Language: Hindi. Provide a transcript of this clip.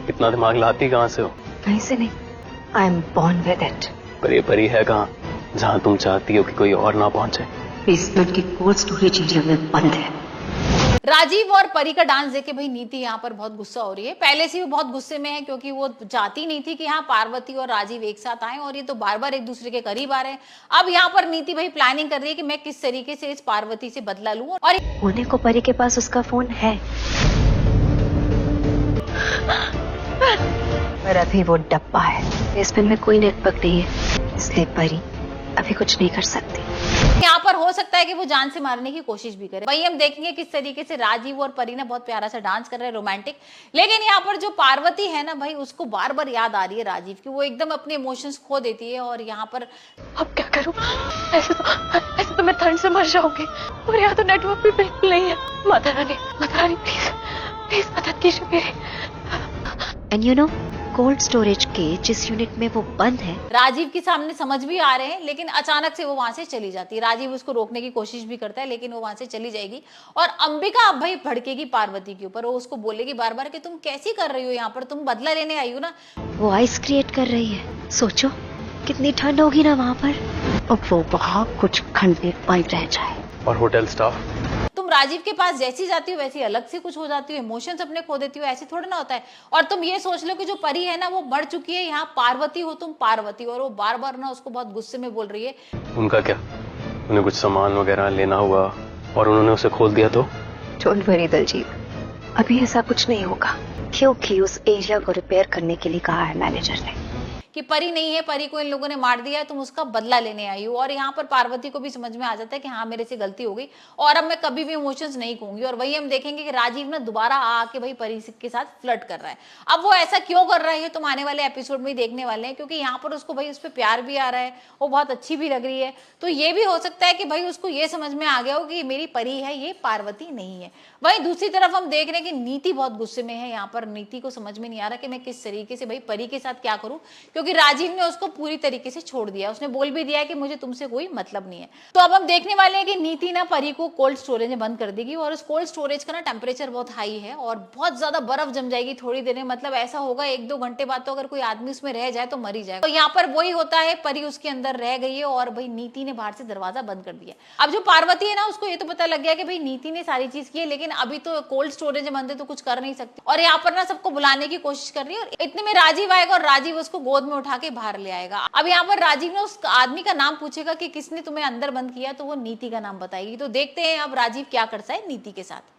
इतना दिमाग लाती कहाँ से हो? कहीं से नहीं, I am born with it. पर ये परी है कहाँ जहाँ तुम चाहती हो कि कोई और ना पहुंचे? बेसमेंट की कोल्ड स्टोरेज एरिया में बंद है। राजीव और परी का डांस देखे भाई नीति यहाँ पर बहुत गुस्सा हो रही है। पहले से वो बहुत गुस्से में है क्योंकि वो चाहती नहीं थी कि यहाँ पार्वती और राजीव एक साथ आए और ये तो बार बार एक दूसरे के करीब आ रहे हैं। अब यहाँ पर नीति भाई प्लानिंग कर रही है कि मैं किस तरीके से इस पार्वती से बदला लूं। और होने को परी के पास उसका फोन है, पर अभी वो डब्बा है, बेसमेंट में कोई नेटवर्क नहीं है, इसलिए परी अभी कुछ नहीं कर सकती। यहाँ पर हो सकता है कि वो जान से मारने की कोशिश भी करे। वही हम देखेंगे किस तरीके से राजीव और परी ना बहुत प्यारा सा डांस कर रहे हैं, रोमांटिक। लेकिन यहाँ पर जो पार्वती है ना भाई, उसको बार बार याद आ रही है राजीव की। वो एकदम अपने इमोशंस खो देती है और यहाँ पर अब क्या करूं? ऐसे तो मैं ठंड से मर जाऊंगी और यहाँ तो नेटवर्क भी बिल्कुल नहीं है। माता रानी प्लीज प्लीज मदद कीजिए मेरी। And you know, cold storage के जिस यूनिट में वो बंद है, राजीव के सामने समझ भी आ रहे हैं, लेकिन अचानक से वो वहां से चली जाती है। राजीव उसको रोकने की कोशिश भी करता है, लेकिन वो वहां से चली जाएगी। और अंबिका अब भाई भड़केगी पार्वती के ऊपर। वो उसको बोलेगी बार बार कि तुम कैसी कर रही हो यहाँ पर, तुम बदला लेने आई हो ना। वो आइस क्रिएट कर रही है। सोचो कितनी ठंड होगी ना वहाँ पर। अब वो वहाँ कुछ घंटे बंद रह जाए। और होटल स्टाफ? तुम राजीव के पास जैसी जाती हो वैसी अलग से कुछ हो जाती हो, इमोशंस अपने खो देती हो, ऐसे थोड़ा ना होता है। और तुम ये सोच लो कि जो परी है ना वो मर चुकी है, यहाँ पार्वती हो तुम पार्वती। और वो बार बार ना उसको बहुत गुस्से में बोल रही है। उनका क्या? उन्हें कुछ सामान वगैरह लेना हुआ और उन्होंने उसे खोल दिया तो? डोंट वरी दलजीत, अभी ऐसा कुछ नहीं होगा, क्योंकि उस एरिया को रिपेयर करने के लिए कहा है मैनेजर ने कि परी नहीं है, परी को इन लोगों ने मार दिया है, तुम उसका बदला लेने आई हो। और यहाँ पर पार्वती को भी समझ में आ जाता है कि हाँ मेरे से गलती हो गई और अब मैं कभी भी इमोशंस नहीं कहूंगी। और वही हम देखेंगे कि राजीव ना दोबारा आके भाई परी के साथ फ्लर्ट कर रहा है। अब वो ऐसा क्यों कर रहा है तुम आने वाले एपिसोड में ही देखने वाले हैं, क्योंकि यहाँ पर उसको भाई उस पर प्यार भी आ रहा है, वो बहुत अच्छी भी लग रही है। तो ये भी हो सकता है कि भाई उसको ये समझ में आ गया हो कि मेरी परी है, ये पार्वती नहीं है। वहीं दूसरी तरफ हम देख रहे हैं कि नीति बहुत गुस्से में है। यहाँ पर नीति को समझ में नहीं आ रहा कि मैं किस तरीके से भाई परी के साथ क्या करूं, क्योंकि राजीव ने उसको पूरी तरीके से छोड़ दिया। उसने बोल भी दिया है कि मुझे तुमसे कोई मतलब नहीं है। तो अब हम देखने वाले हैं कि नीति ना परी को कोल्ड स्टोरेज में बंद कर देगी और उस कोल्ड स्टोरेज का ना टेम्परेचर बहुत हाई है और बहुत ज्यादा बर्फ जम जाएगी थोड़ी देर में। मतलब ऐसा होगा 1-2 घंटे बाद तो अगर कोई आदमी उसमें रह जाए तो मर ही जाए। तो यहाँ पर वही होता है, परी उसके अंदर रह गई है और भाई नीति ने बाहर से दरवाजा बंद कर दिया। अब जो पार्वती है ना, उसको ये तो पता लग गया कि भाई नीति ने सारी चीज की है, लेकिन अभी तो कोल्ड स्टोरेज में बंद है तो कुछ कर नहीं सकती। और यहाँ पर ना सबको बुलाने की कोशिश कर रही है और इतने में राजीव आएगा और राजीव उसको गोद में उठा के बाहर ले आएगा। अब यहाँ पर राजीव ने उस आदमी का नाम पूछेगा कि किसने तुम्हें अंदर बंद किया, तो वो नीति का नाम बताएगी। तो देखते हैं अब राजीव क्या करता है नीति के साथ।